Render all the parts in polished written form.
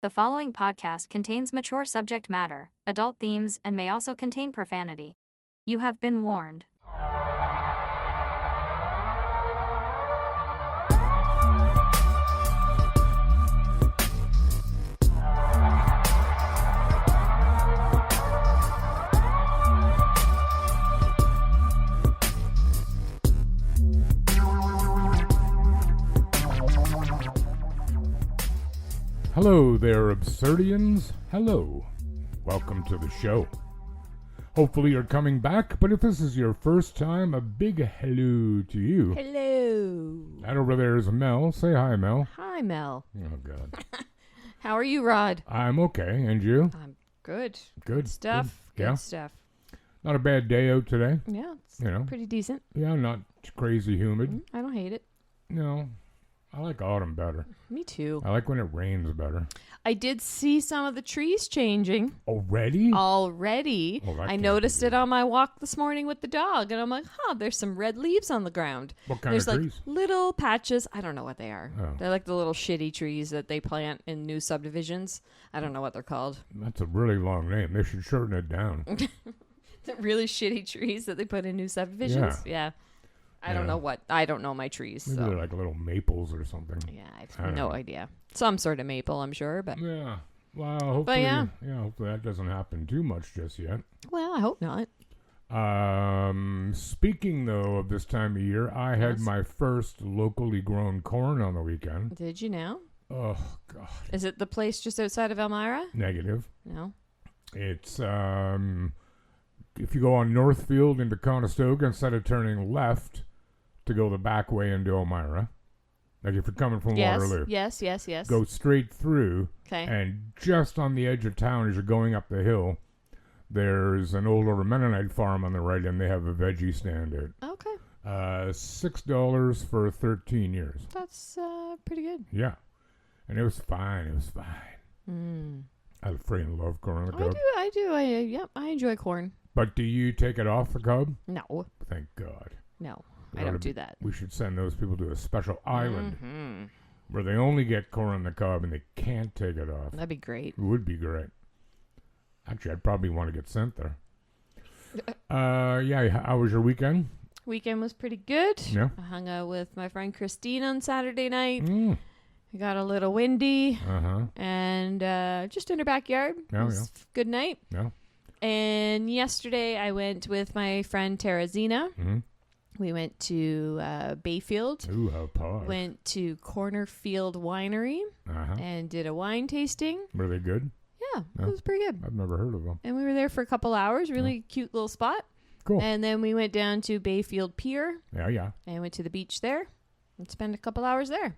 The following podcast contains mature subject matter, adult themes, and may also contain profanity. You have been warned. Hello there, Absurdians. Hello. Welcome to the show. Hopefully you're coming back, but if this is your first time, a big hello to you. Hello. That over there is Mel. Say hi, Mel. Hi, Mel. Oh, God. How are you, Rod? I'm okay. And you? I'm good. Good Stuff. Good. Yeah. Good stuff. Not a bad day out today. Yeah, it's You know. pretty decent. Yeah, not crazy humid. I don't hate it. No. I like autumn better. Me too. I like when it rains better. I did see some of the trees changing Already? already. Well, that I can't noticed be it good. on my walk this morning with the dog, and I'm like, there's some red leaves on the ground. What kind There's of like trees? little patches. I don't know what they are. Oh. They're like the little shitty trees that they plant in new subdivisions. I don't know what they're called. That's a really long name. They should shorten it down. The really shitty trees that they put in new subdivisions. Yeah. I don't Yeah. know what. I don't know my trees. Maybe So. they're like little maples or something. Yeah, I I have don't no know. idea. Some sort of maple, I'm sure, but Yeah. Well, hopefully, yeah. Hopefully that doesn't happen too much just yet. well, I hope not. Speaking though of this time of year, I had Yes. my first locally grown corn on the weekend. Did you know? Oh God, Is it the place just outside of Elmira? negative. No. It's if you go on Northfield into Conestoga, instead of turning left to go the back way into Elmira, like if you're coming from Yes. Waterloo, Yes. go straight through. Okay. And just on the edge of town, as you're going up the hill, there's an older Mennonite farm on the right, and they have a veggie stand out. Okay. $6 for 13 years. That's pretty good. Yeah. And it was fine. It was fine. I freaking love corn on the cob. I do. I enjoy corn. But do you take it off the cob? No. Thank God. No. We I ought don't to- do that. We should send those people to a special island Mm-hmm. where they only get corn on the cob and they can't take it off. That'd be great. It would be great. Actually, I'd probably want to get sent there. Yeah, how was your weekend? Weekend was pretty good. Yeah. I hung out with my friend Christine on Saturday night. Mm. It got a little windy. Uh-huh. And just in her backyard. Yeah, It was a good night. Yeah. And yesterday I went with my friend Teresina. Mm-hmm. We went to Bayfield. Ooh, how posh. Went to Cornerfield Winery Uh-huh. and did a wine tasting. Were they good? Yeah, Yeah. it was pretty good. I've never heard of them. And we were there for a couple hours. Really cute little spot. Cool. And then we went down to Bayfield Pier Yeah. and went to the beach there and spent a couple hours there.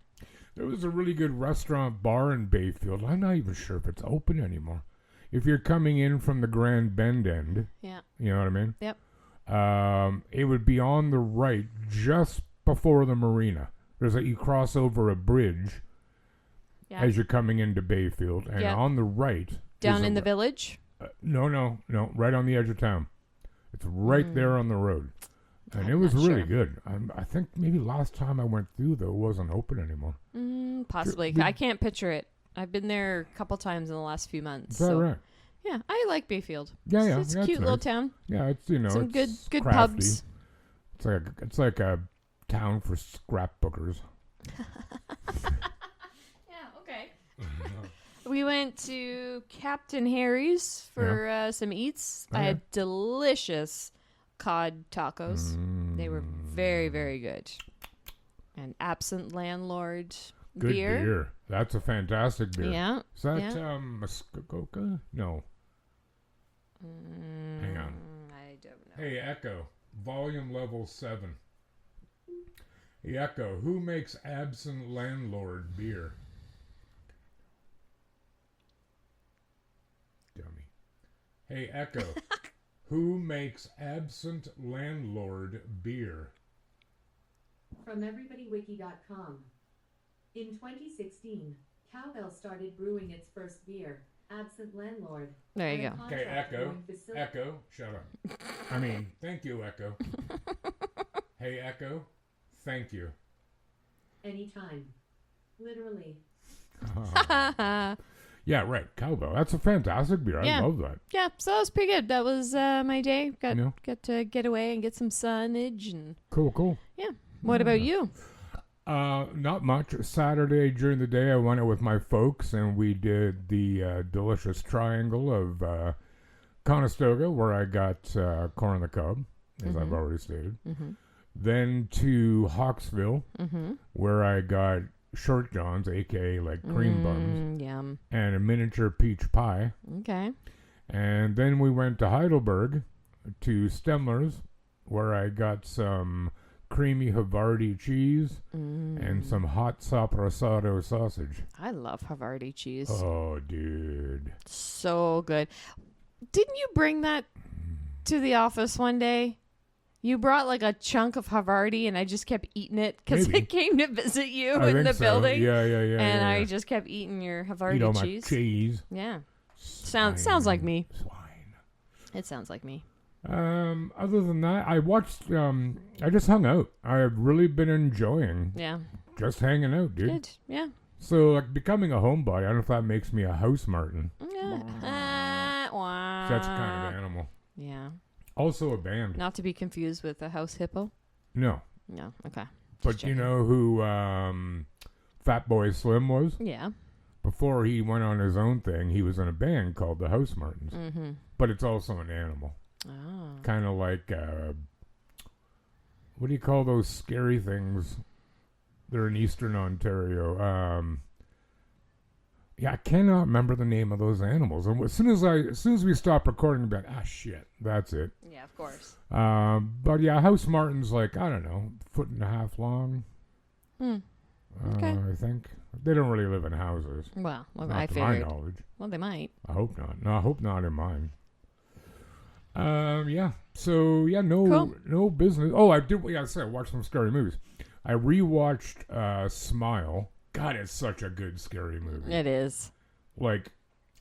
There was a really good restaurant bar in Bayfield. I'm not even sure if it's open anymore. If you're coming in from the Grand Bend end, Yeah. you know what I mean? Yep. It would be on the right, just before the marina. You cross over a bridge Yeah. as you're coming into Bayfield, and Yeah. on the right, Down is in a- the village. No, right on the edge of town. It's right there on the road, and I'm it was not really sure. good. I think maybe last time I went through though, it wasn't open anymore. Possibly. we- I can't picture it. I've been there a couple times in the last few months. Is that so right? yeah, I like Bayfield. Yeah. It's a that's cute little nice. town. Yeah, it's Some it's good crafty. pubs. It's like a town for scrapbookers. Yeah, okay. We went to Captain Harry's for some eats. Oh, I yeah. had delicious cod tacos. They were very, very good. And Absent Landlord Good beer. That's a fantastic beer. Yeah. Is that yeah. Muskoka? No. Hang on. I don't know. Hey, Echo. Volume level 7. Hey, Echo. Who makes Absent Landlord beer? Dummy. Hey, Echo. Who makes Absent Landlord beer? From everybodywiki.com. In 2016, Cowbell started brewing its first beer, Absent Landlord. There you and a go. Okay, contract Echo. brewing facility- Echo, shut up. I mean, thank you, Echo. Hey, Echo, thank you. Anytime. Literally. Yeah, right. Cowbell. That's a fantastic beer. Yeah. I love that. Yeah, so that was pretty good. That was my day. Got Yeah. to get away and get some sunnage and Cool. yeah. What about you? Not much. Saturday during the day, I went out with my folks and we did the delicious triangle of Conestoga, where I got corn on the cob, as I've already stated. Mm-hmm. Then to Hawksville, Mm-hmm. where I got short johns, aka like cream buns, Yum. and a miniature peach pie. Okay. And then we went to Heidelberg to Stemler's, where I got some creamy Havarti cheese and some hot sopressado sausage. I love Havarti cheese. Oh, dude. So good. Didn't you bring that to the office one day? You brought like a chunk of Havarti and I just kept eating it because Maybe. I came to visit you I in think the so. building. Yeah. And I yeah. just kept eating your Havarti Eat all my cheese. cheese. Yeah. Sounds like me. Swine. It sounds like me. Other than that, I watched, I just hung out. I've really been enjoying Yeah. just hanging out, dude. Good. Yeah. So, like, becoming a homebody, I don't know if that makes me a house martin. Wow. That's the kind of animal. Yeah. Also a band. Not to be confused with a house hippo. No. No. Okay. But checking. you know who Fat Boy Slim was? Yeah. Before he went on his own thing, he was in a band called the House Martins. Mm-hmm. But it's also an animal. Oh. Kind of like, what do you call those scary things? They're in Eastern Ontario. Yeah, I cannot remember the name of those animals. And as soon as we stop recording, I'm like, shit, that's it. Yeah, of course. But yeah, House Martin's like, I don't know, 1.5 feet long. Okay. I think. They don't really live in houses. Well, Not I to my figured. knowledge. Well, they might. I hope not. No, I hope not in mine. Yeah. So yeah, no business. Oh, I did. Yeah, I said I watched some scary movies. I rewatched Smile. God, it's such a good scary movie. It is. Like,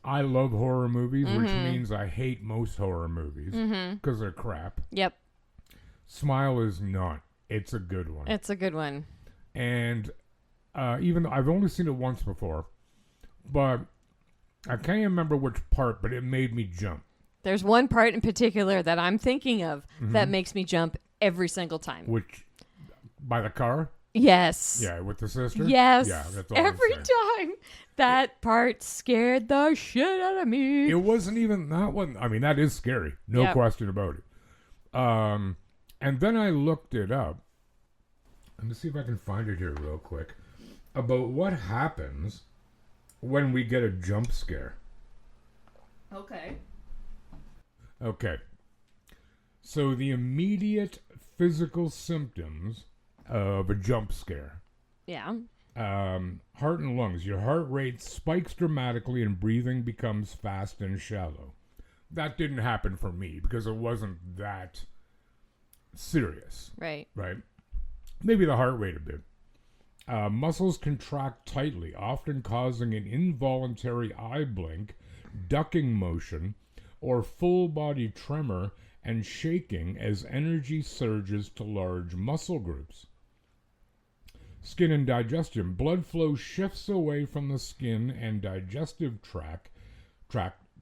I love horror movies, which means I hate most horror movies because they're crap. Yep. Smile is not. It's a good one. It's a good one. And even though I've only seen it once before, but I can't remember which part, but it made me jump. There's one part in particular that I'm thinking of that makes me jump every single time. Which, by the car? Yes. Yeah, with the sister? Yes. Yeah, that's all I'm every saying. time. That part scared the shit out of me. It wasn't even that one. I mean, that is scary. No question about it. And then I looked it up. Let me see if I can find it here real quick. About what happens when we get a jump scare. Okay. Okay. So the immediate physical symptoms of a jump scare. Yeah. Heart and lungs. Your heart rate spikes dramatically and breathing becomes fast and shallow. That didn't happen for me because it wasn't that serious. Right. Right? Maybe the heart rate a bit. Muscles contract tightly, often causing an involuntary eye blink, ducking motion, or full body tremor and shaking as energy surges to large muscle groups. Skin and digestion. Blood flow shifts away from the skin and digestive tract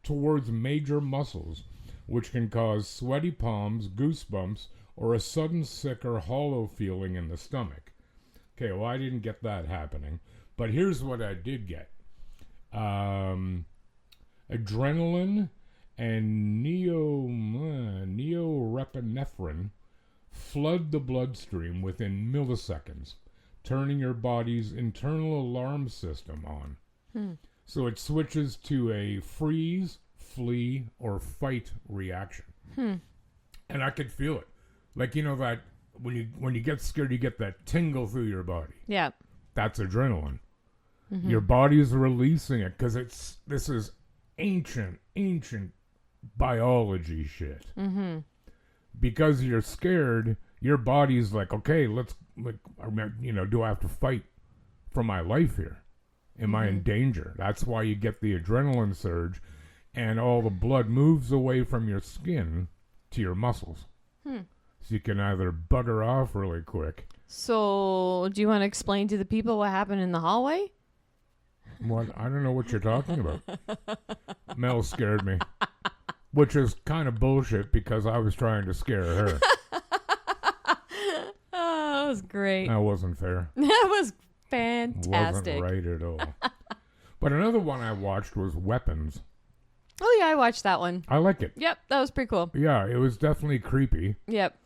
towards major muscles, which can cause sweaty palms, goosebumps, or a sudden sick or hollow feeling in the stomach. Okay, well, I didn't get that happening. But here's what I did get. Adrenaline and norepinephrine flood the bloodstream within milliseconds, turning your body's internal alarm system on. So it switches to a freeze, flee, or fight reaction. And I could feel it. Like, you know that when you get scared, you get that tingle through your body. Yeah. That's adrenaline. Your body's releasing it because this is ancient biology shit. Because you're scared, your body's like, okay, do I have to fight for my life here? Am I in danger? That's why you get the adrenaline surge, and all the blood moves away from your skin to your muscles. So you can either bugger off really quick. So, do you want to explain to the people what happened in the hallway? What? I don't know what you're talking about. Mel scared me. Which is kind of bullshit because I was trying to scare her. Oh, that was great. That wasn't fair. That was fantastic. Wasn't right at all. But another one I watched was Weapons. Oh, yeah, I watched that one. I like it. Yep, that was pretty cool. Yeah, it was definitely creepy. Yep.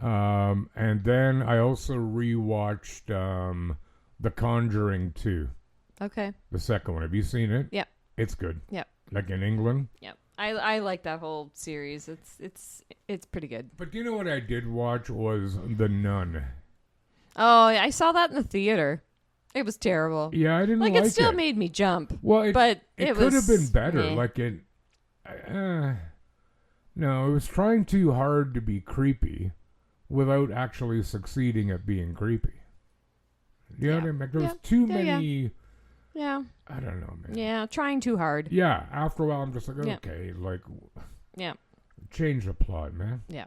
And then I also rewatched The Conjuring 2. Okay. The second one. Have you seen it? Yep. It's good. Yep. Like in England. Yep. I like that whole series. It's pretty good. But you know what I did watch was The Nun. Oh, I saw that in the theater. It was terrible. Yeah, I didn't like it still made me jump. Well, but it it could have was, been better. eh. Like it. No, it was trying too hard to be creepy without actually succeeding at being creepy. You know what I mean? Like, there was too many. Yeah. I don't know, man. Yeah, trying too hard. Yeah, after a while, I'm just like, Yeah. okay, like, Yeah. change the plot, man. Yeah.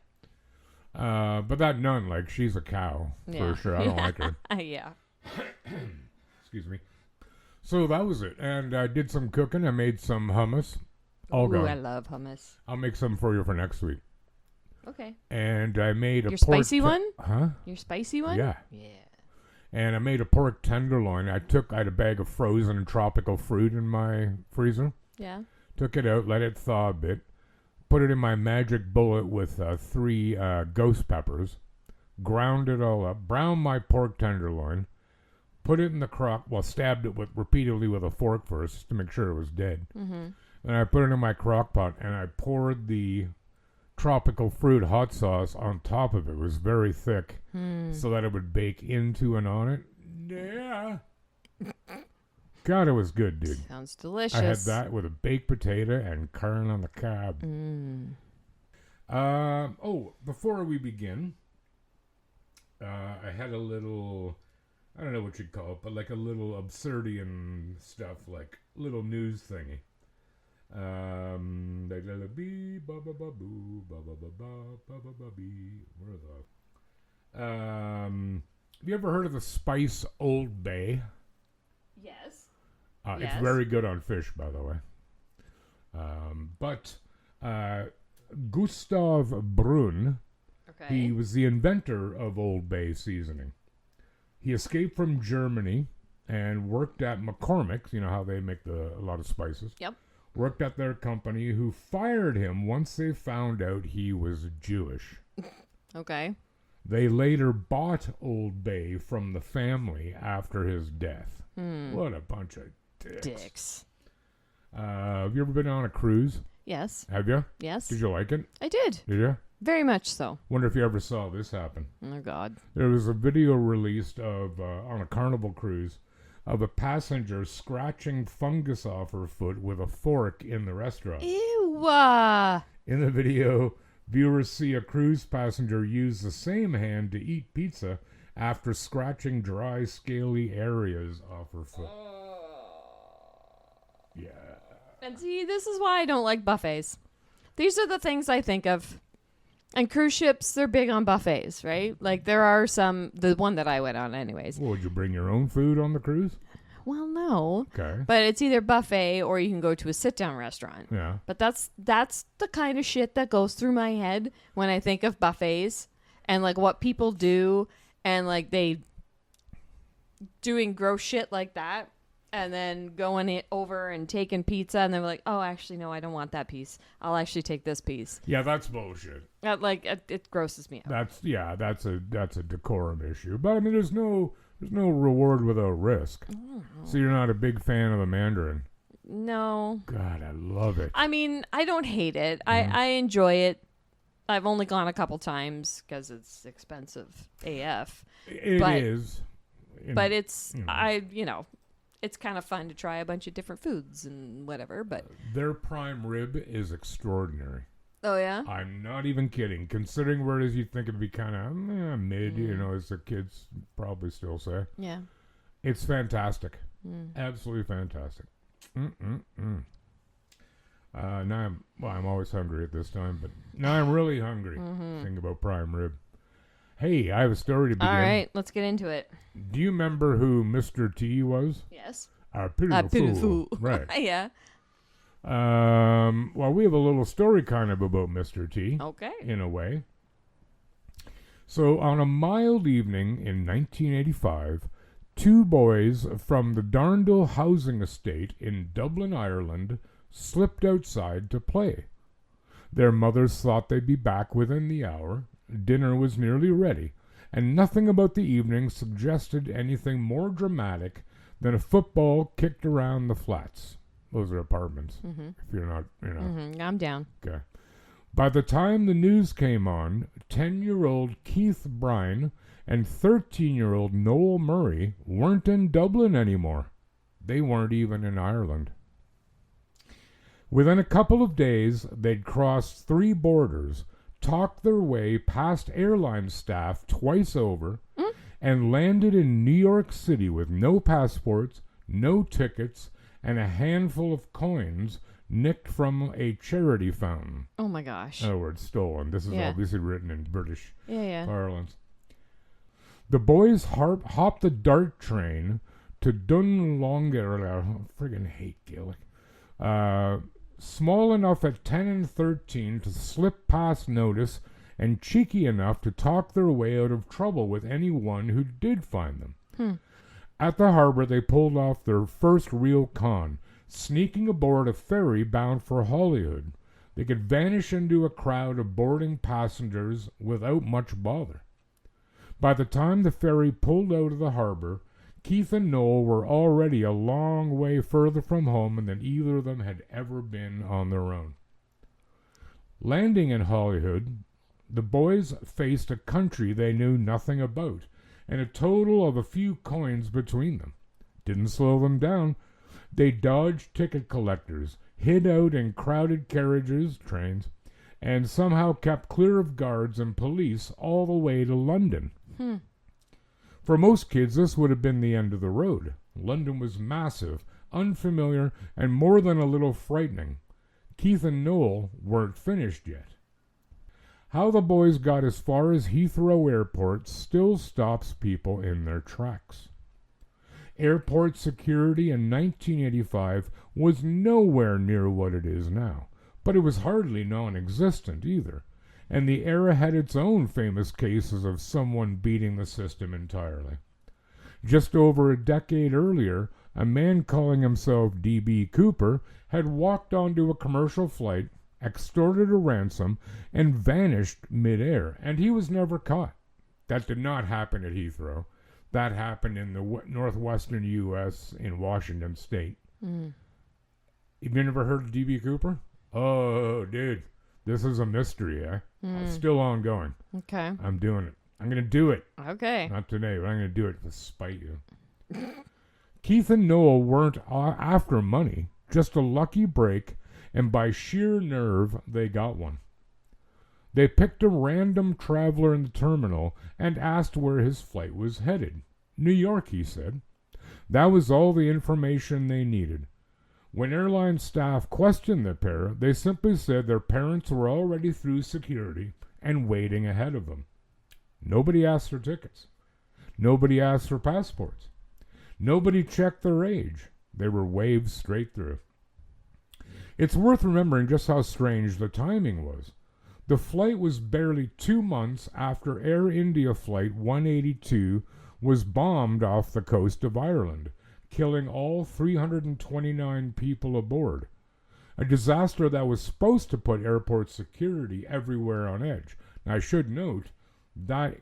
But that nun, like, she's a cow Yeah. for sure. I don't like her. Yeah. Excuse me. So that was it, and I did some cooking. I made some hummus. All Ooh, I gone. love hummus. I'll make some for you for next week. Okay. And I made a Your pork spicy one? Huh? Your spicy one? Yeah. Yeah. And I made a pork tenderloin. I had a bag of frozen tropical fruit in my freezer. Yeah. Took it out, let it thaw a bit. Put it in my magic bullet with 3 ghost peppers. Ground it all up. Browned my pork tenderloin. Put it in the crock. Well, stabbed it repeatedly with a fork first to make sure it was dead. Mm-hmm. Then I put it in my crock pot and I poured the tropical fruit hot sauce on top of it. It was very thick so that it would bake into and on it. Yeah. God, it was good, dude. Sounds delicious. I had that with a baked potato and corn on the cob. Before we begin, I had a little, I don't know what you'd call it, but like a little absurdian stuff, like little news thingy. Where the have you ever heard of the spice Old Bay? Yes. It's Yes. very good on fish, by the way. Gustav Brunn, Okay. he was the inventor of Old Bay seasoning. He escaped from Germany and worked at McCormick's. You know how they make a lot of spices. Yep. Worked at their company, who fired him once they found out he was Jewish. Okay. They later bought Old Bay from the family after his death. What a bunch of dicks. Have you ever been on a cruise? Yes. Have you? Yes. Did you like it? I did. Did you? Very much so. Wonder if you ever saw this happen. Oh, God. There was a video released of on a Carnival cruise of a passenger scratching fungus off her foot with a fork in the restaurant. Ew. In the video, viewers see a cruise passenger use the same hand to eat pizza after scratching dry, scaly areas off her foot. Yeah. And see, this is why I don't like buffets. These are the things I think of. And cruise ships, they're big on buffets, right? Like, there are some, the one that I went on anyways. Well, would you bring your own food on the cruise? Well, no. Okay. But it's either buffet or you can go to a sit-down restaurant. Yeah. But that's the kind of shit that goes through my head when I think of buffets and, like, what people do and, like, they doing gross shit like that. And then going over and taking pizza, and they're like, "Oh, actually, no, I don't want that piece. I'll actually take this piece." Yeah, that's bullshit. It grosses me out. That's a decorum issue. But I mean, there's no reward without risk. So you're not a big fan of the Mandarin. No. God, I love it. I mean, I don't hate it. I enjoy it. I've only gone a couple times because it's expensive AF. It but- is. But it's it's kind of fun to try a bunch of different foods and whatever. But Their prime rib is extraordinary. oh yeah, I'm not even kidding. Considering where it is, you'd think it'd be kind of mid, you know, as the kids probably still say. yeah. It's fantastic. Absolutely fantastic. Now I'm always hungry at this time, but now I'm really hungry. Think about prime rib. Hey, I have a story to begin. All right, let's get into it. Do you remember who Mr. T was? Yes. Pitiful. Right. Yeah. Well, we have a little story kind of about Mr. T. Okay. In a way. So, on a mild evening in 1985, two boys from the Darndale housing estate in Dublin, Ireland, slipped outside to play. Their mothers thought they'd be back within the hour. Dinner was nearly ready, and nothing about the evening suggested anything more dramatic than a football kicked around the flats. Those are apartments. If you're not, I'm down. Okay. By the time the news came on, 10-year-old Keith Bryan and 13-year-old Noel Murray weren't in Dublin anymore. They weren't even in Ireland. Within a couple of days, they'd crossed 3 borders, talked their way past airline staff twice over, and landed in New York City with no passports, no tickets, and a handful of coins nicked from a charity fountain. Oh my gosh. In other words, stolen. This is obviously written in British parlance. The boys hopped the DART train to Dunlonger. I friggin' hate Gaelic. Small enough at 10 and 13 to slip past notice, and cheeky enough to talk their way out of trouble with anyone who did find them. At the harbor, they pulled off their first real con, sneaking aboard a ferry bound for Holyhood. They could vanish into a crowd of boarding passengers without much bother. By the time the ferry pulled out of the harbor, Keith and Noel were already a long way further from home than either of them had ever been on their own. Landing in Holyhood, the boys faced a country they knew nothing about, and a total of a few coins between them. Didn't slow them down. They dodged ticket collectors, hid out in crowded carriages, trains, and somehow kept clear of guards and police all the way to London. For most kids, this would have been the end of the road. London was massive, unfamiliar, and more than a little frightening. Keith and Noel weren't finished yet. How the boys got as far as Heathrow Airport still stops people in their tracks. Airport security in 1985 was nowhere near what it is now, but it was hardly non-existent either, and the era had its own famous cases of someone beating the system entirely. Just over a decade earlier, a man calling himself D.B. Cooper had walked onto a commercial flight, extorted a ransom, and vanished mid-air, and he was never caught. That did not happen at Heathrow. That happened in the northwestern U.S. in Washington State. Have you never heard of D.B. Cooper? Oh, dude, this is a mystery, eh? It's still ongoing. Okay. I'm doing it. I'm going to do it. Okay. Not today, but I'm going to do it to spite you. Keith and Noel weren't after money, just a lucky break, and by sheer nerve, they got one. They picked a random traveler in the terminal and asked where his flight was headed. New York, he said. That was all the information they needed. When airline staff questioned the pair, they simply said their parents were already through security and waiting ahead of them. Nobody asked for tickets. Nobody asked for passports. Nobody checked their age. They were waved straight through. It's worth remembering just how strange the timing was. The flight was barely 2 months after Air India Flight 182 was bombed off the coast of Ireland, killing all 329 people aboard. A disaster that was supposed to put airport security everywhere on edge. Now, I should note that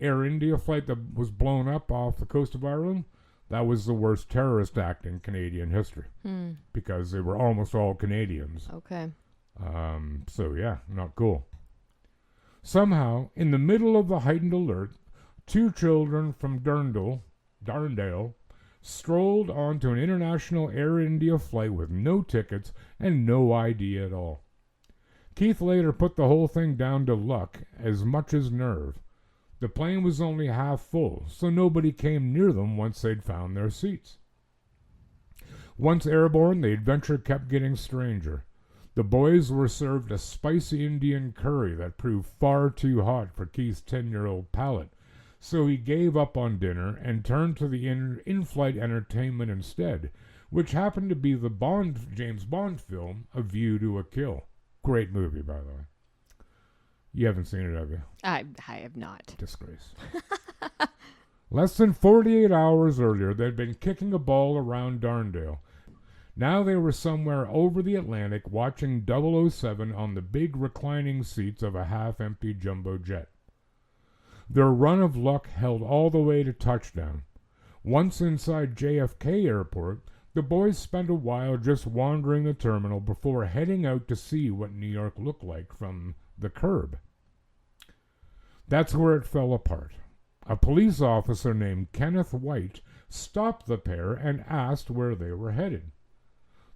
Air India flight that was blown up off the coast of Ireland, that was the worst terrorist act in Canadian history because they were almost all Canadians. Okay. So, yeah, not cool. Somehow, in the middle of the heightened alert, 2 children from Darndale strolled onto an international Air India flight with no tickets and no ID at all. Keith later put the whole thing down to luck as much as nerve. The plane was only half full, so nobody came near them once they'd found their seats. Once airborne, the adventure kept getting stranger. The boys were served a spicy Indian curry that proved far too hot for Keith's 10-year-old palate, so he gave up on dinner and turned to the in-flight entertainment instead, which happened to be the James Bond film, A View to a Kill. Great movie, by the way. You haven't seen it, have you? I have not. Disgrace. Less than 48 hours earlier, they'd been kicking a ball around Darndale. Now they were somewhere over the Atlantic watching 007 on the big reclining seats of a half-empty jumbo jet. Their run of luck held all the way to touchdown. Once inside JFK Airport, the boys spent a while just wandering the terminal before heading out to see what New York looked like from the curb. That's where it fell apart. A police officer named Kenneth White stopped the pair and asked where they were headed.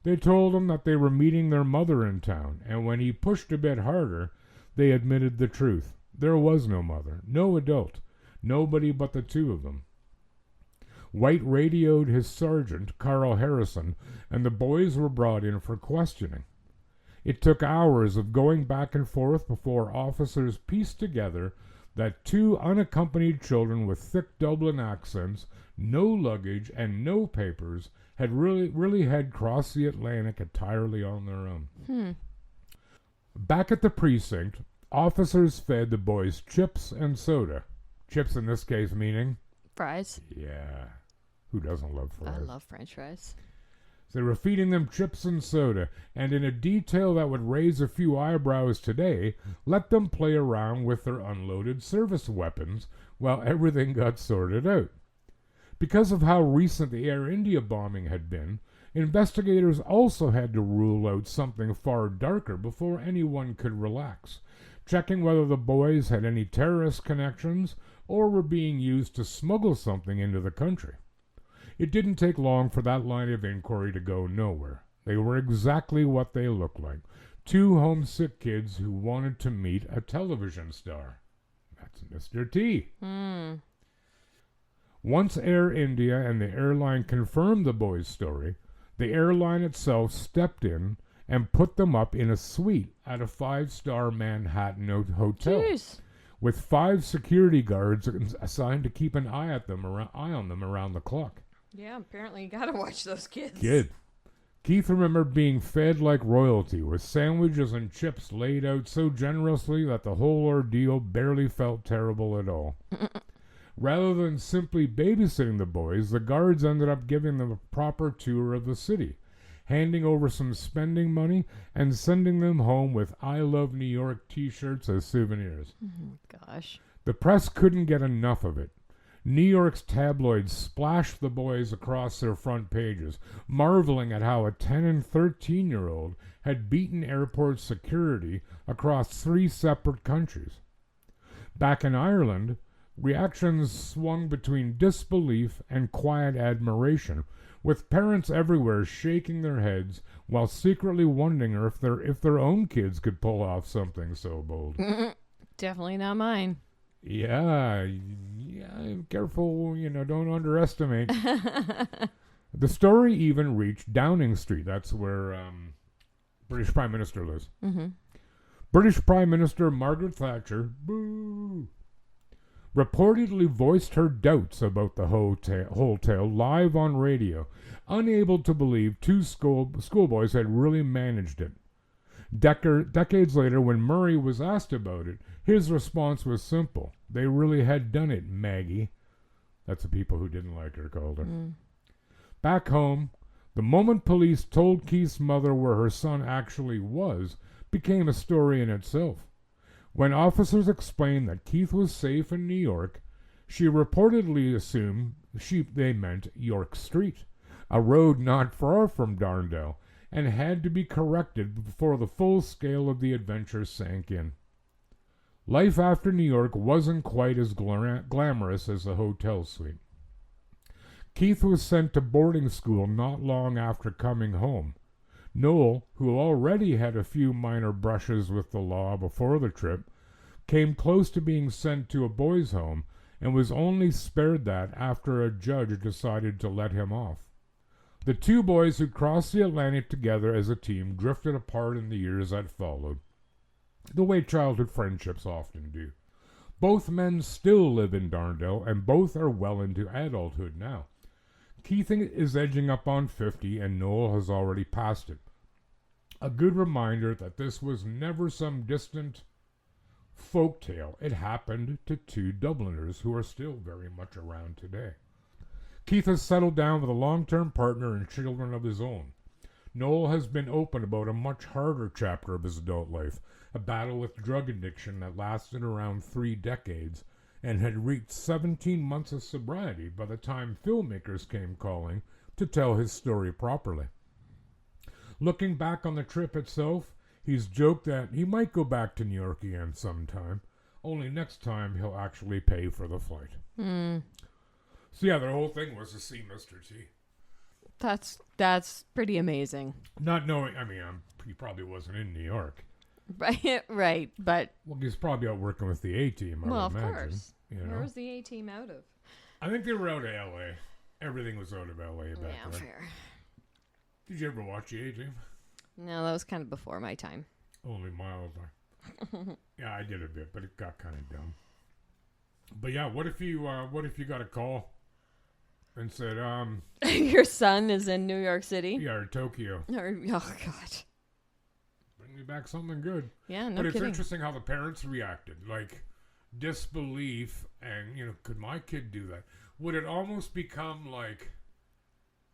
They told him that they were meeting their mother in town, and when he pushed a bit harder, they admitted the truth. There was no mother, no adult, nobody but the two of them. White radioed his sergeant, Carl Harrison, and the boys were brought in for questioning. It took hours of going back and forth before officers pieced together that two unaccompanied children with thick Dublin accents, no luggage, and no papers had really had crossed the Atlantic entirely on their own. Back at the precinct, officers fed the boys chips and soda. Chips in this case meaning? Fries. Yeah. Who doesn't love fries? I love French fries. So they were feeding them chips and soda, and in a detail that would raise a few eyebrows today, let them play around with their unloaded service weapons while everything got sorted out. Because of how recent the Air India bombing had been, investigators also had to rule out something far darker before anyone could relax, checking whether the boys had any terrorist connections or were being used to smuggle something into the country. It didn't take long for that line of inquiry to go nowhere. They were exactly what they looked like. Two homesick kids who wanted to meet a television star. That's Mr. T. Once Air India and the airline confirmed the boys' story, the airline itself stepped in and put them up in a suite at a 5-star Manhattan hotel. Jeez. With 5 security guards assigned to keep an eye on them around the clock. Yeah, apparently you gotta watch those kids. Keith remembered being fed like royalty, with sandwiches and chips laid out so generously that the whole ordeal barely felt terrible at all. Rather than simply babysitting the boys, the guards ended up giving them a proper tour of the city, handing over some spending money and sending them home with I Love New York t-shirts as souvenirs. Gosh. The press couldn't get enough of it. New York's tabloids splashed the boys across their front pages, marveling at how a 10 and 13-year-old had beaten airport security across 3 separate countries. Back in Ireland, reactions swung between disbelief and quiet admiration, with parents everywhere shaking their heads while secretly wondering if their own kids could pull off something so bold. Definitely not mine. Yeah, careful, don't underestimate. The story even reached Downing Street. That's where British Prime Minister lives. British Prime Minister Margaret Thatcher, boo, reportedly voiced her doubts about the whole tale live on radio, unable to believe 2 schoolboys had really managed it. Decades later, when Murray was asked about it, his response was simple. They really had done it, Maggie. That's the people who didn't like her called her. Back home, the moment police told Keith's mother where her son actually was became a story in itself. When officers explained that Keith was safe in New York, she reportedly assumed they meant York Street, a road not far from Darndale, and had to be corrected before the full scale of the adventure sank in. Life after New York wasn't quite as glamorous as the hotel suite. Keith was sent to boarding school not long after coming home. Noel, who already had a few minor brushes with the law before the trip, came close to being sent to a boys' home and was only spared that after a judge decided to let him off. The 2 boys who crossed the Atlantic together as a team drifted apart in the years that followed, the way childhood friendships often do. Both men still live in Darndale, and both are well into adulthood now. Keith is edging up on 50, and Noel has already passed it. A good reminder that this was never some distant folk tale. It happened to two Dubliners who are still very much around today. Keith has settled down with a long-term partner and children of his own. Noel has been open about a much harder chapter of his adult life, a battle with drug addiction that lasted around 3 decades and had reached 17 months of sobriety by the time filmmakers came calling to tell his story properly. Looking back on the trip itself, he's joked that he might go back to New York again sometime, only next time he'll actually pay for the flight. So yeah, their whole thing was to see Mr. T. That's pretty amazing. Not knowing, he probably wasn't in New York. Right, but... Well, he's probably out working with the A-Team, I would imagine. Of course. You know? Where was the A-Team out of? I think they were out of L.A. Everything was out of L.A. back then. Fair. Did you ever watch the A-Team? No, that was kind of before my time. Only miles. Yeah, I did a bit, but it got kind of dumb. But yeah, what if you got a call and said, Your son is in New York City? yeah, or Tokyo. Oh, God. Bring me back something good. Yeah, no But it's kidding. interesting how the parents reacted. Like, disbelief and, could my kid do that? Would it almost become like,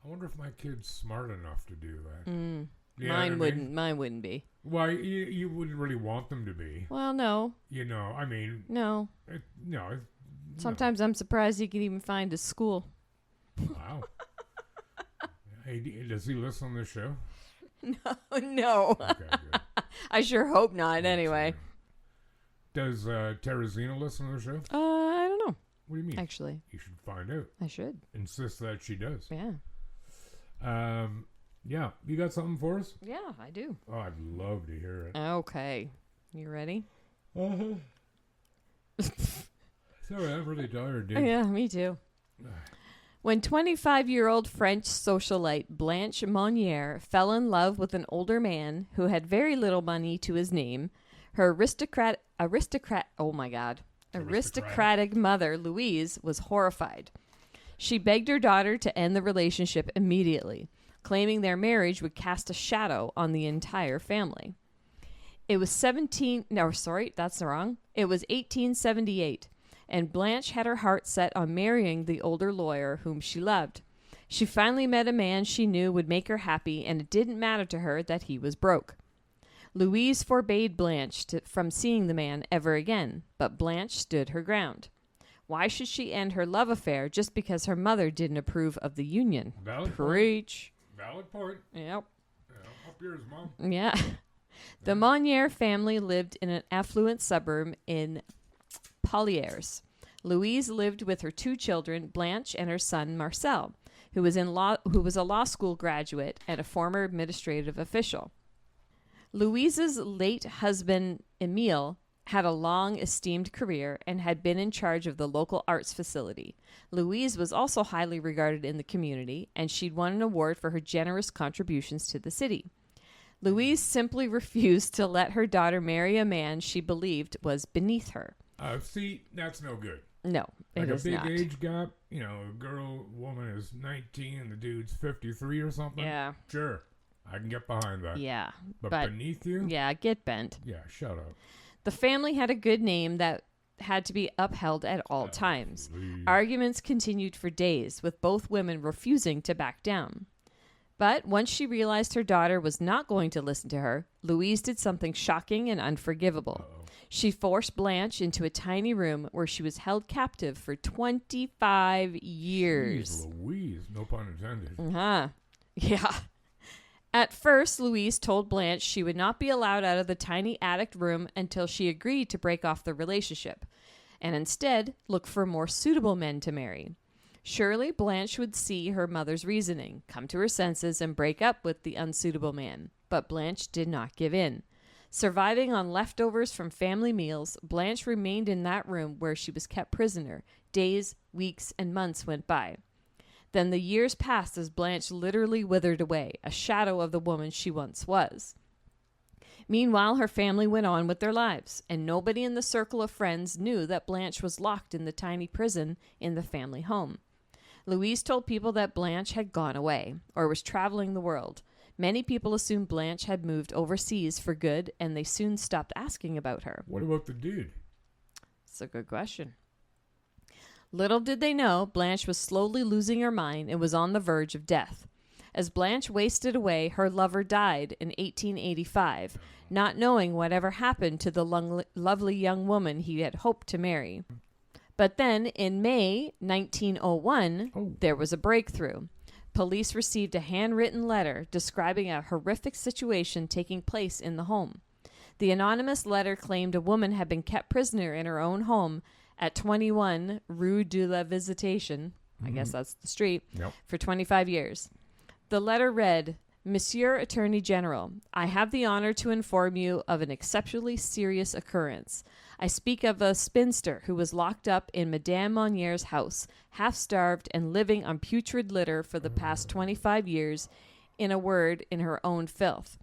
I wonder if my kid's smart enough to do that. You know what I mean? Mine wouldn't be. Well, you wouldn't really want them to be. Well, no. No. Sometimes I'm surprised he can even find a school. Wow. Hey, does he listen to the show? No. Okay, good. I sure hope not, anyway. Does Teresina listen to the show? I don't know, What do you mean? actually. You should find out. I should. Insist that she does. Yeah. Yeah. You got something for us? Yeah, I do. Oh, I'd love to hear it. Okay. You ready? Uh-huh. Sorry, I'm really tired, dude. Yeah, me too. When 25-year-old French socialite Blanche Monnier fell in love with an older man who had very little money to his name, her aristocratic mother, Louise, was horrified. She begged her daughter to end the relationship immediately, claiming their marriage would cast a shadow on the entire family. It was 1878. And Blanche had her heart set on marrying the older lawyer whom she loved. She finally met a man she knew would make her happy, and it didn't matter to her that he was broke. Louise forbade Blanche from seeing the man ever again, but Blanche stood her ground. Why should she end her love affair just because her mother didn't approve of the union? Valid Preach. Point. Valid point. Yep. Yeah, up yours, Mom. Yeah. The Monnier family lived in an affluent suburb in Polières. Louise lived with her 2 children, Blanche and her son Marcel, who was a law school graduate and a former administrative official. Louise's late husband, Emile, had a long, esteemed career and had been in charge of the local arts facility. Louise was also highly regarded in the community, and she'd won an award for her generous contributions to the city. Louise simply refused to let her daughter marry a man she believed was beneath her. See, that's no good. No, Like it a is big not. age gap, a woman is 19 and the dude's 53 or something. Yeah. Sure, I can get behind that. Yeah. But beneath you? Yeah, get bent. Yeah, shut up. The family had a good name that had to be upheld at all times. Please. Arguments continued for days, with both women refusing to back down. But once she realized her daughter was not going to listen to her, Louise did something shocking and unforgivable. Uh-oh. She forced Blanche into a tiny room where she was held captive for 25 years. Jeez Louise, no pun intended. Uh-huh. Yeah. At first, Louise told Blanche she would not be allowed out of the tiny attic room until she agreed to break off the relationship, and instead look for more suitable men to marry. Surely Blanche would see her mother's reasoning, come to her senses, and break up with the unsuitable man. But Blanche did not give in. Surviving on leftovers from family meals, Blanche remained in that room where she was kept prisoner. Days, weeks, and months went by. Then the years passed as Blanche literally withered away, a shadow of the woman she once was. Meanwhile, her family went on with their lives, and nobody in the circle of friends knew that Blanche was locked in the tiny prison in the family home. Louise told people that Blanche had gone away or was traveling the world. Many people assumed Blanche had moved overseas for good, and they soon stopped asking about her. What about the dude? That's a good question. Little did they know, Blanche was slowly losing her mind and was on the verge of death. As Blanche wasted away, her lover died in 1885, not knowing whatever happened to the lovely young woman he had hoped to marry. But then, in May 1901, there was a breakthrough. Police received a handwritten letter describing a horrific situation taking place in the home. The anonymous letter claimed a woman had been kept prisoner in her own home at 21 Rue de la Visitation, I guess that's the street, for 25 years. The letter read, Monsieur Attorney General, I have the honor to inform you of an exceptionally serious occurrence. I speak of a spinster who was locked up in Madame Monnier's house, half-starved and living on putrid litter for the past 25 years, in a word, in her own filth.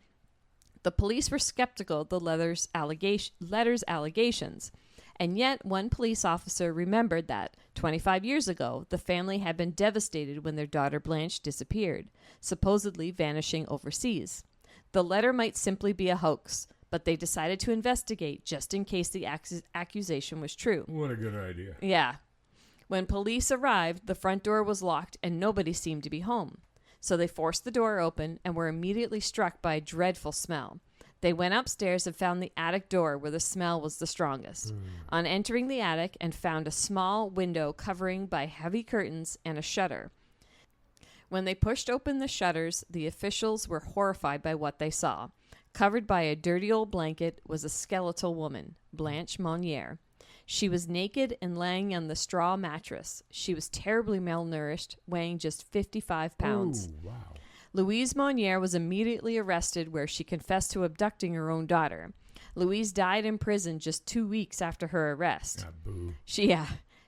The police were skeptical of the letter's allegations, and yet one police officer remembered that, 25 years ago, the family had been devastated when their daughter Blanche disappeared, supposedly vanishing overseas. The letter might simply be a hoax, but they decided to investigate just in case the accusation was true. What a good idea. Yeah. When police arrived, the front door was locked and nobody seemed to be home. So they forced the door open and were immediately struck by a dreadful smell. They went upstairs and found the attic door where the smell was the strongest. On entering the attic and found a small window covering by heavy curtains and a shutter. When they pushed open the shutters, the officials were horrified by what they saw. Covered by a dirty old blanket was a skeletal woman, Blanche Monnier. She was naked and laying on the straw mattress. She was terribly malnourished, weighing just 55 pounds. Ooh, wow. Louise Monnier was immediately arrested where she confessed to abducting her own daughter. Louise died in prison just 2 weeks after her arrest. Boo.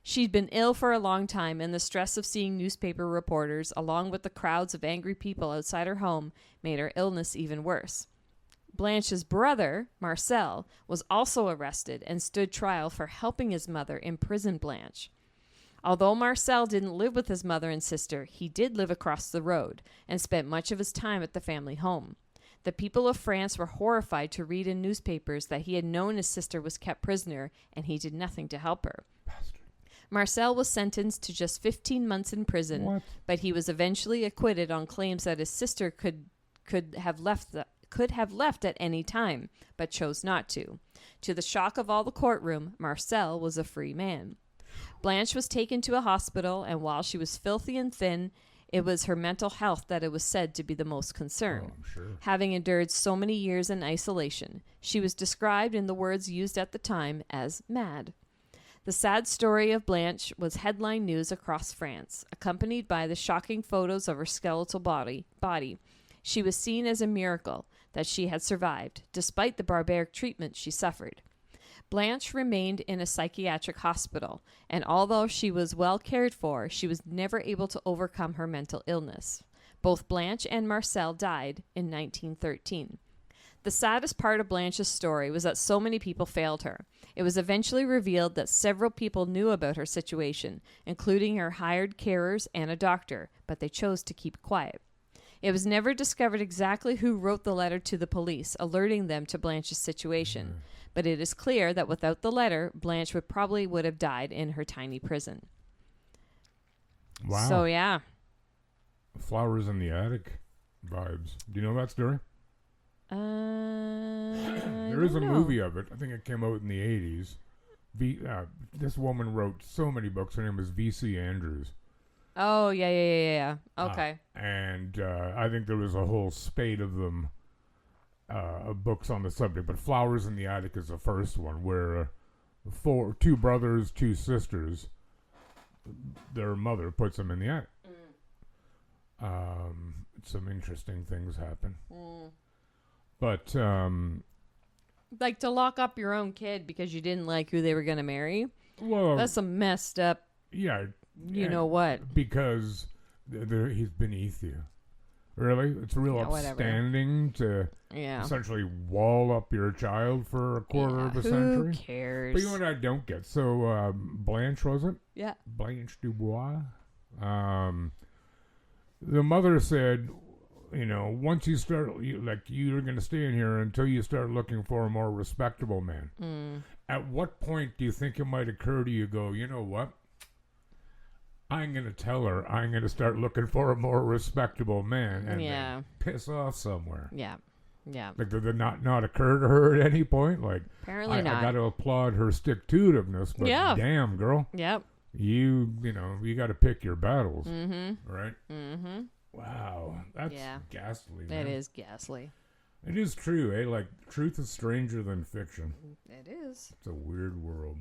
She'd been ill for a long time, and the stress of seeing newspaper reporters, along with the crowds of angry people outside her home, made her illness even worse. Blanche's brother, Marcel, was also arrested and stood trial for helping his mother imprison Blanche. Although Marcel didn't live with his mother and sister, he did live across the road and spent much of his time at the family home. The people of France were horrified to read in newspapers that he had known his sister was kept prisoner and he did nothing to help her. Bastard. Marcel was sentenced to just 15 months in prison, but he was eventually acquitted on claims that his sister could have left at any time, but chose not to. To the shock of all the courtroom, Marcel was a free man. Blanche was taken to a hospital, and while she was filthy and thin, it was her mental health that it was said to be the most concern. I'm sure. Having endured so many years in isolation, she was described in the words used at the time as mad. The sad story of Blanche was headline news across France, accompanied by the shocking photos of her skeletal body. She was seen as a miracle that she had survived, despite the barbaric treatment she suffered. Blanche remained in a psychiatric hospital, and although she was well cared for, she was never able to overcome her mental illness. Both Blanche and Marcel died in 1913. The saddest part of Blanche's story was that so many people failed her. It was eventually revealed that several people knew about her situation, including her hired carers and a doctor, but they chose to keep quiet. It was never discovered exactly who wrote the letter to the police, alerting them to Blanche's situation. But it is clear that without the letter, Blanche would have died in her tiny prison. Wow. So, yeah. Flowers in the attic vibes. Do you know that story? There is a movie of it. I think it came out in the 80s. This woman wrote so many books. Her name was V.C. Andrews. Oh, yeah. Okay. And I think there was a whole spate of them, of books on the subject. But Flowers in the Attic is the first one, where two brothers, two sisters, their mother puts them in the attic. Some interesting things happen. But like to lock up your own kid because you didn't like who they were going to marry? Well, that's some messed up. Yeah. You know what? Because he's beneath you. Really? It's real upstanding to essentially wall up your child for a quarter of a century. Who cares? But you know what I don't get? So, Blanche, was it? Yeah. Blanche Dubois? The mother said, once you start, you're going to stay in here until you start looking for a more respectable man. At what point do you think it might occur to you, go, you know what? I'm going to tell her I'm going to start looking for a more respectable man and then piss off somewhere. Yeah. Like, did it not occur to her at any point? Like, Apparently not. I got to applaud her stick-to-itiveness, but damn, girl. Yep. You got to pick your battles. Right? Wow. That's ghastly, man. It is ghastly. It is true, eh? Like, truth is stranger than fiction. It is. It's a weird world.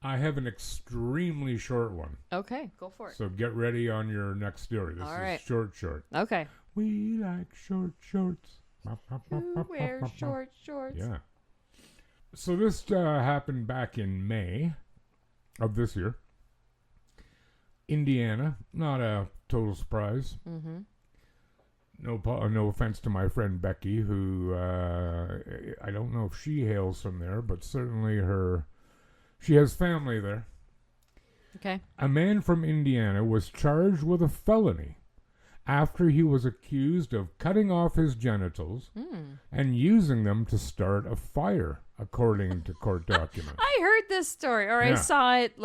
I have an extremely short one. Okay, go for it. So get ready on your next story. This is short. Okay. We like short shorts. Who wears short shorts? Yeah. So this happened back in May of this year. Indiana. Not a total surprise. No offense to my friend Becky, who I don't know if she hails from there, but certainly she has family there. Okay. A man from Indiana was charged with a felony after he was accused of cutting off his genitals and using them to start a fire, according to court documents. I heard this story, or I saw it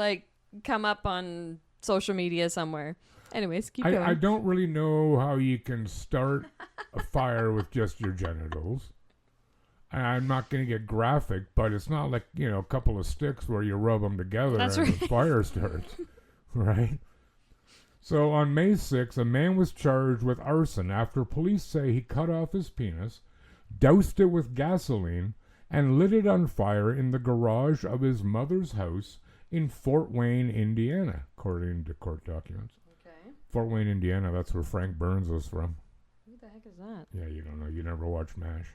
come up on social media somewhere. Anyways, keep going. I don't really know how you can start a fire with just your genitals. I'm not going to get graphic, but it's not like, a couple of sticks where you rub them together and the fire starts, right? So on May 6th, a man was charged with arson after police say he cut off his penis, doused it with gasoline, and lit it on fire in the garage of his mother's house in Fort Wayne, Indiana, according to court documents. Okay. Fort Wayne, Indiana, that's where Frank Burns is from. Who the heck is that? Yeah, you don't know. You never watched MASH.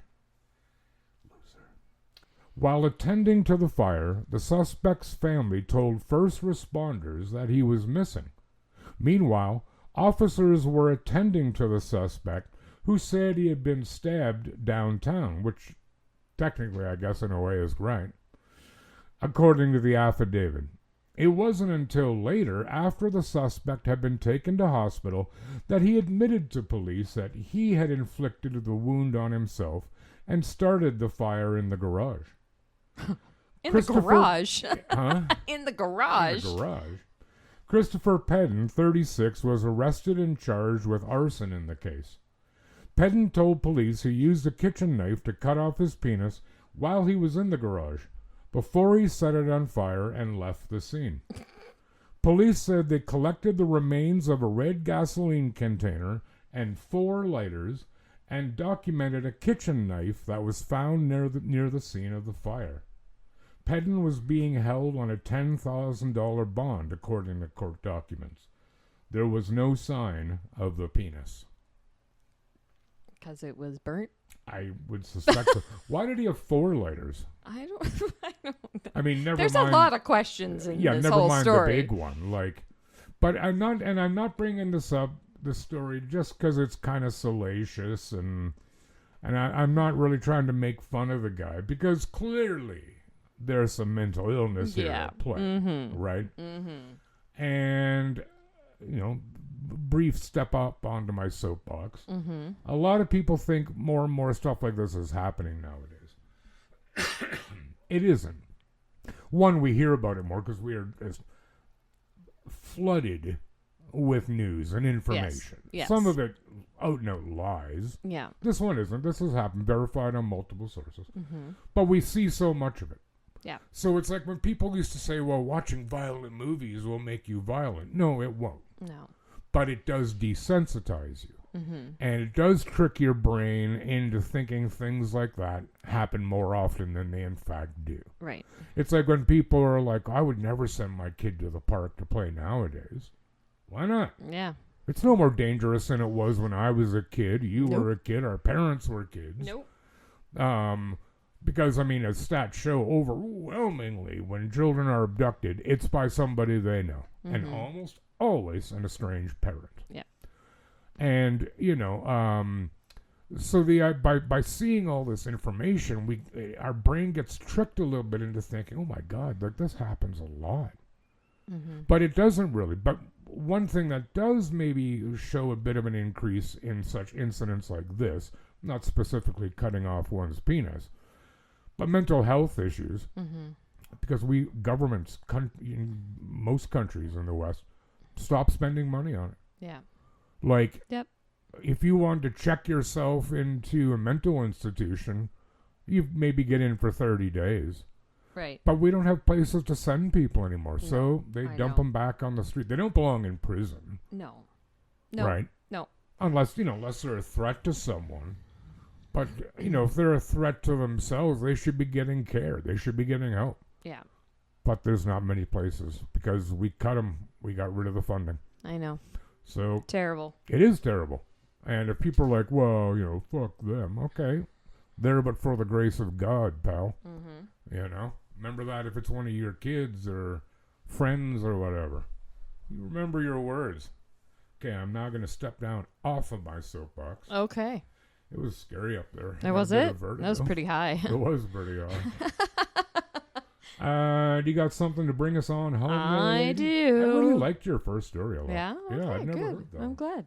While attending to the fire, the suspect's family told first responders that he was missing. Meanwhile, officers were attending to the suspect, who said he had been stabbed downtown, which technically, I guess, in a way is right, according to the affidavit. It wasn't until later, after the suspect had been taken to hospital, that he admitted to police that he had inflicted the wound on himself and started the fire in the garage. In the garage? Huh? In the garage? In the garage. Christopher Pedden, 36, was arrested and charged with arson in the case. Pedden told police he used a kitchen knife to cut off his penis while he was in the garage, before he set it on fire and left the scene. Police said they collected the remains of a red gasoline container and 4 lighters and documented a kitchen knife that was found near the scene of the fire. Pedden was being held on a $10,000 bond, according to court documents. There was no sign of the penis. Because it was burnt? I would suspect so. Why did he have 4 lighters? I don't know. I mean, never There's mind. a lot of questions in this never whole mind story. the big one. But I'm not bringing this story just because it's kind of salacious, and I'm not really trying to make fun of the guy, because clearly there's some mental illness here at play, right? Mm-hmm. And, brief step up onto my soapbox. Mm-hmm. A lot of people think more and more stuff like this is happening nowadays. It isn't. One, we hear about it more because we are as flooded with news and information. Yes. Some of it out and out lies. Yeah. This one isn't. This has happened, verified on multiple sources. Mm-hmm. But we see so much of it. Yeah. So it's like when people used to say, well, watching violent movies will make you violent. No, it won't. No. But it does desensitize you. Mm-hmm. And it does trick your brain into thinking things like that happen more often than they in fact do. Right. It's like when people are like, I would never send my kid to the park to play nowadays. Why not? Yeah. It's no more dangerous than it was when I was a kid. You were a kid. Our parents were kids. Nope. Because, as stats show, overwhelmingly, when children are abducted, it's by somebody they know. Mm-hmm. And almost always an estranged parent. Yeah. And, so by seeing all this information, our brain gets tricked a little bit into thinking, oh my God, this happens a lot. But it doesn't really. But one thing that does maybe show a bit of an increase in such incidents like this, not specifically cutting off one's penis, but mental health issues, because governments in most countries in the West stop spending money on it. Yeah. Like, Yep. if you want to check yourself into a mental institution, you maybe get in for 30 days. Right. But we don't have places to send people anymore, so they I dump know. them back on the street. They don't belong in prison, No. No. right? No. Unless they're a threat to someone. But, if they're a threat to themselves, they should be getting care. They should be getting help. Yeah. But there's not many places because we cut them. We got rid of the funding. I know. So Terrible. it is terrible. And if people are like, well, fuck them. Okay. There but for the grace of God, pal. Remember that if it's one of your kids or friends or whatever. You remember your words. Okay, I'm now going to step down off of my soapbox. Okay. It was scary up there. That was it? That was pretty high. It was pretty high. Do you got something to bring us on home? I do. I really liked your first story a lot. Yeah? Yeah, Okay, I'd never good. heard that. I'm glad.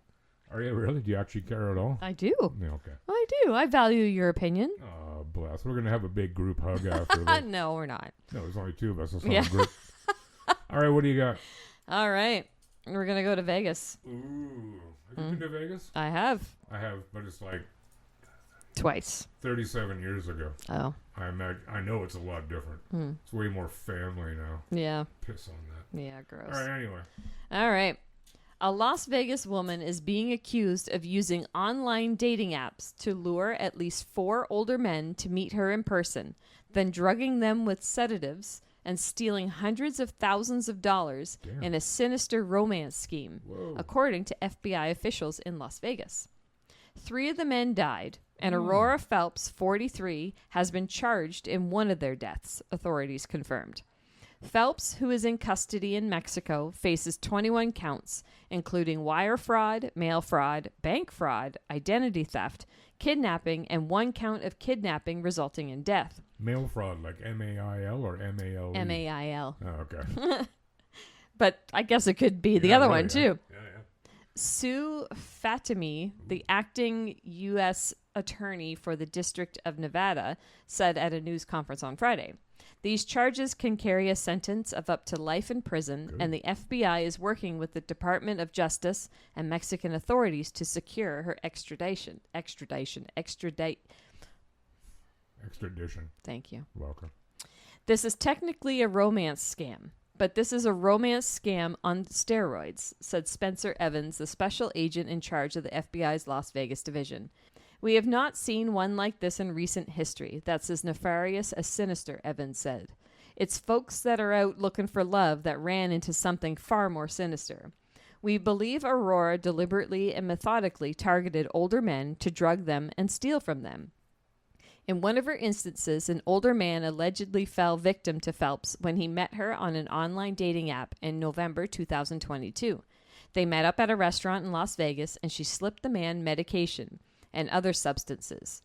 Are you really? Do you actually care at all? I do. Yeah, okay. I do. I value your opinion. Oh, bless. We're going to have a big group hug after this. No, we're not. No, there's only two of us. It's not Yeah. a group. All right, what do you got? All right. We're going to go to Vegas. Ooh. Have you been to Vegas? I have. I have, but it's like Twice. 37 years ago. Oh. I know it's a lot different. It's way more family now. Yeah. Piss on that. Yeah, gross. All right, anyway. All right. A Las Vegas woman is being accused of using online dating apps to lure at least 4 older men to meet her in person, then drugging them with sedatives and stealing hundreds of thousands of dollars Damn. in a sinister romance scheme, Whoa. according to FBI officials in Las Vegas. 3 of the men died, and Aurora Phelps, 43, has been charged in one of their deaths, authorities confirmed. Phelps, who is in custody in Mexico, faces 21 counts, including wire fraud, mail fraud, bank fraud, identity theft, kidnapping, and 1 count of kidnapping resulting in death. Mail fraud, like M-A-I-L or M-A-L-E? M-A-I-L. Oh, okay. But I guess it could be the other really, one, too. Yeah. Sue Fatimi, the acting U.S. attorney for the District of Nevada, said at a news conference on Friday. These charges can carry a sentence of up to life in prison, Good. and the FBI is working with the Department of Justice and Mexican authorities to secure her extradition. Thank you. Welcome. This is technically a romance scam, but this is a romance scam on steroids, said Spencer Evans, the special agent in charge of the FBI's Las Vegas division. We have not seen one like this in recent history that's as nefarious as sinister, Evans said. It's folks that are out looking for love that ran into something far more sinister. We believe Aurora deliberately and methodically targeted older men to drug them and steal from them. In one of her instances, an older man allegedly fell victim to Phelps when he met her on an online dating app in November 2022. They met up at a restaurant in Las Vegas, and she slipped the man medication and other substances.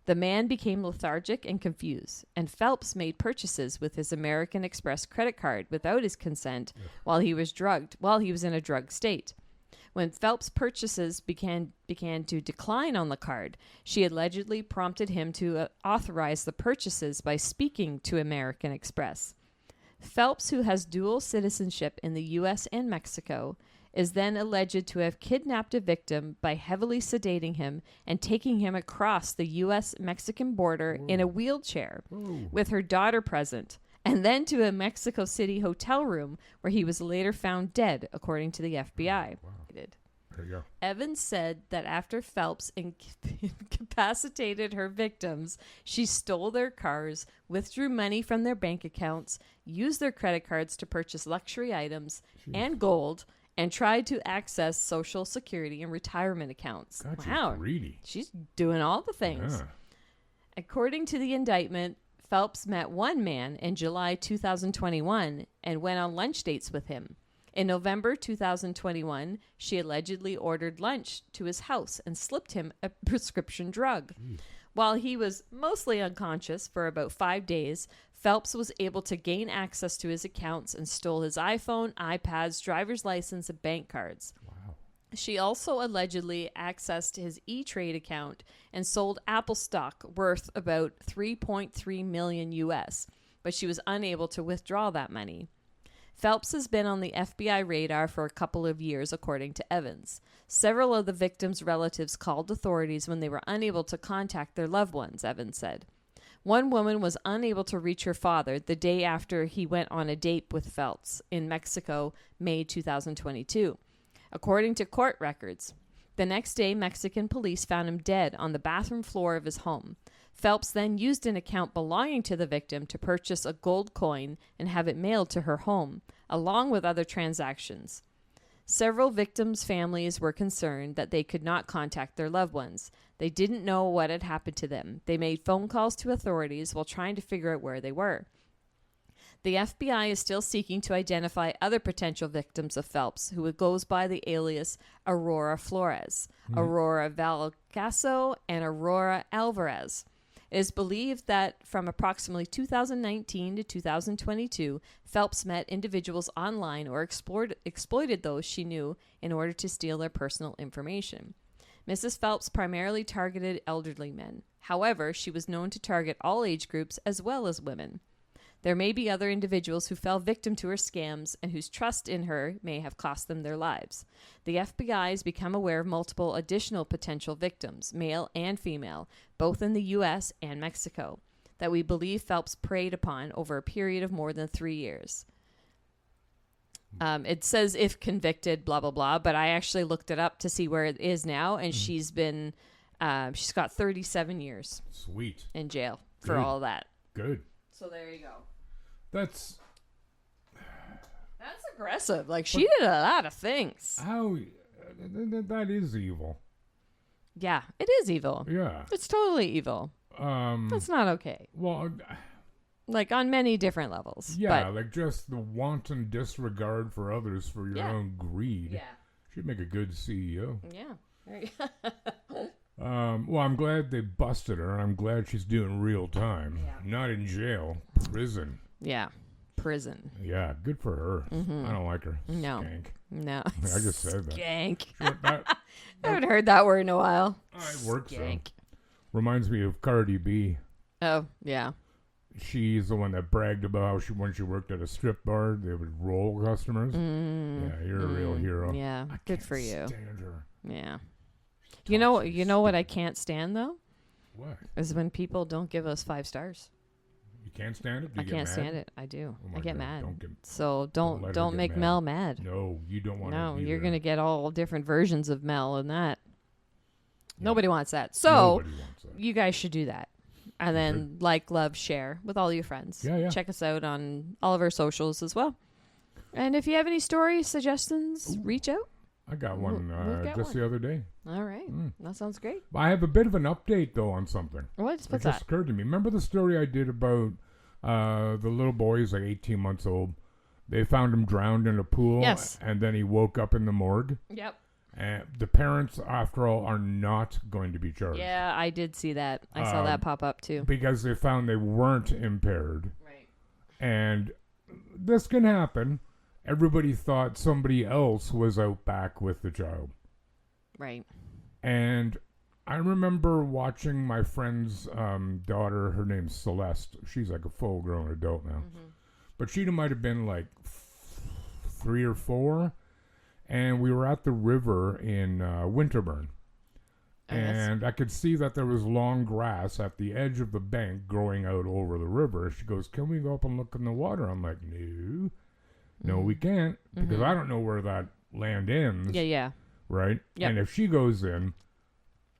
The man became lethargic and confused, and Phelps made purchases with his American Express credit card without his consent while he was in a drugged state. When Phelps' purchases began to decline on the card, she allegedly prompted him to authorize the purchases by speaking to American Express. Phelps, who has dual citizenship in the U.S. and Mexico, is then alleged to have kidnapped a victim by heavily sedating him and taking him across the U.S.-Mexican border in a wheelchair with her daughter present, and then to a Mexico City hotel room where he was later found dead, according to the FBI. There you go. Evans said that after Phelps incapacitated her victims, she stole their cars, withdrew money from their bank accounts, used their credit cards to purchase luxury items and gold, and tried to access Social Security and retirement accounts. God, Wow. she's greedy. She's doing all the things. Yeah. According to the indictment, Phelps met one man in July 2021 and went on lunch dates with him. In November 2021, she allegedly ordered lunch to his house and slipped him a prescription drug. While he was mostly unconscious for about 5 days, Phelps was able to gain access to his accounts and stole his iPhone, iPads, driver's license, and bank cards. Wow. She also allegedly accessed his E-Trade account and sold Apple stock worth about 3.3 million US, but she was unable to withdraw that money. Phelps has been on the FBI radar for a couple of years, according to Evans. Several of the victims' relatives called authorities when they were unable to contact their loved ones, Evans said. One woman was unable to reach her father the day after he went on a date with Phelps in Mexico, May 2022. According to court records, the next day Mexican police found him dead on the bathroom floor of his home. Phelps then used an account belonging to the victim to purchase a gold coin and have it mailed to her home, along with other transactions. Several victims' families were concerned that they could not contact their loved ones. They didn't know what had happened to them. They made phone calls to authorities while trying to figure out where they were. The FBI is still seeking to identify other potential victims of Phelps, who goes by the alias Aurora Flores, Aurora Valcaso, and Aurora Alvarez. It is believed that from approximately 2019 to 2022, Phelps met individuals online or exploited those she knew in order to steal their personal information. Mrs. Phelps primarily targeted elderly men. However, she was known to target all age groups as well as women. There may be other individuals who fell victim to her scams and whose trust in her may have cost them their lives. The FBI has become aware of multiple additional potential victims, male and female, both in the U.S. and Mexico, that we believe Phelps preyed upon over a period of more than 3 years. It says if convicted, blah, blah, blah, but I actually looked it up to see where it is now, and she's got 37 years Sweet. in jail for Good. all that. Good. So there you go. That's Aggressive. Like, she did a lot of things. how that is evil. Yeah, it is evil. Yeah. It's totally evil. That's not okay. Well, Like, on many different levels. yeah, But, like just the wanton disregard for others for your Yeah. own greed. yeah. Should make a good CEO. Yeah. Well, I'm glad they busted her. I'm glad she's doing real time. Yeah. Not in jail. Prison. Yeah. Prison. Yeah, good for her. I don't like her. No. Skank. No. I just said that. Skank. Sure, that I haven't heard that word in a while. it works though. Skank. Reminds me of Cardi B. Oh, yeah. She's the one that bragged about how when she worked at a strip bar, they would roll customers. Mm, Yeah, you're a real hero. yeah. I Good can't for you. Stand her. Yeah. You know what I can't stand, though? What? Is when people don't give us 5 stars. You can't stand it? Do I you get can't mad? stand it. I do. Oh my I get God, mad. don't So don't let her don't get make mad. Mel mad. No, you don't want No, to. you're going to get all different versions of Mel and that. Yeah. Nobody wants that. So Nobody wants that. you guys should do that. And then like, love, share with all your friends. Yeah. Check us out on all of our socials as well. And if you have any story suggestions, reach out. I got one we've got just one. the other day. All right. That sounds great. I have a bit of an update, though, on something. What's It just that? occurred to me. Remember the story I did about the little boy? He's like 18 months old. They found him drowned in a pool. Yes. And then he woke up in the morgue. Yep. And the parents, after all, are not going to be charged. Yeah, I did see that. I saw that pop up too. Because they found they weren't impaired. Right. And this can happen. Everybody thought somebody else was out back with the child. Right. And I remember watching my friend's daughter. Her name's Celeste. She's like a full-grown adult now. But she might have been like 3 or 4. And we were at the river in Winterburn. And I could see that there was long grass at the edge of the bank growing out over the river. She goes, "Can we go up and look in the water?" I'm like, no, we can't. Because I don't know where that land ends. Yeah. Right? Yep. And if she goes in,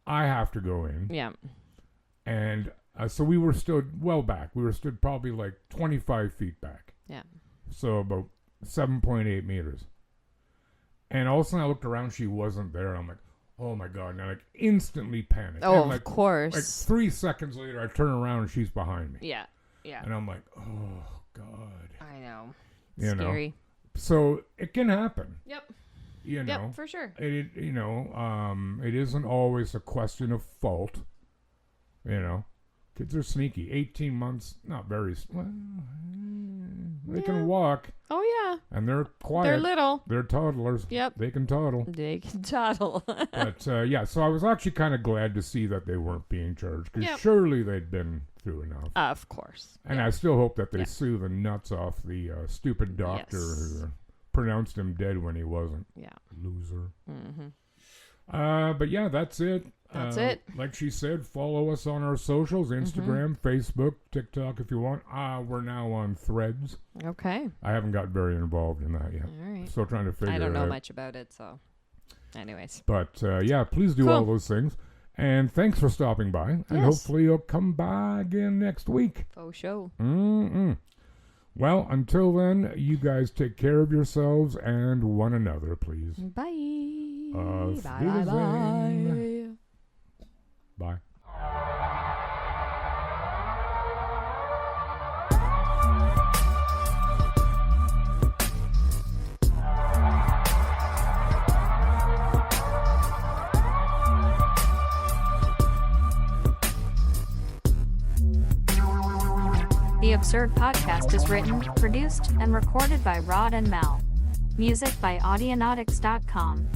I have to go in. Yeah. And so we were stood well back. We were stood probably like 25 feet back. Yeah. So about 7.8 meters. And all of a sudden I looked around. She wasn't there. I'm like, oh my God. And I like instantly panicked. Oh, and of course. Like 3 seconds later, I turn around and she's behind me. Yeah. And I'm like, oh God. I know. You know? Scary. So it can happen. Yep. You know. Yep, for sure. It isn't always a question of fault, Kids are sneaky. 18 months, not very. Well, they Yeah. can walk, Oh, yeah. and they're quiet. They're little. They're toddlers. Yep. They can toddle. They can toddle. But, yeah, so I was actually kind of glad to see that they weren't being charged, because Yep. surely they'd been through enough. Of course. And I still hope that they Yeah. sue the nuts off the stupid doctor Yes. who pronounced him dead when he wasn't. Yeah. Loser. Mm-hmm. But yeah, that's it. That's it. Like she said, follow us on our socials, Instagram, Facebook, TikTok if you want. We're now on Threads. Okay. I haven't got very involved in that yet. All right. Still trying to figure it out. I don't know much about it, so. Anyways. But yeah, please do Cool. all those things. And thanks for stopping by. And Yes. hopefully you'll come by again next week. Faux show. Well, until then, you guys take care of yourselves and one another, please. Bye. Auf Bye. Bye. Bye. Wiedersehen. Bye. The Absurd Podcast is written, produced, and recorded by Rod and Mel. Music by Audionautics.com.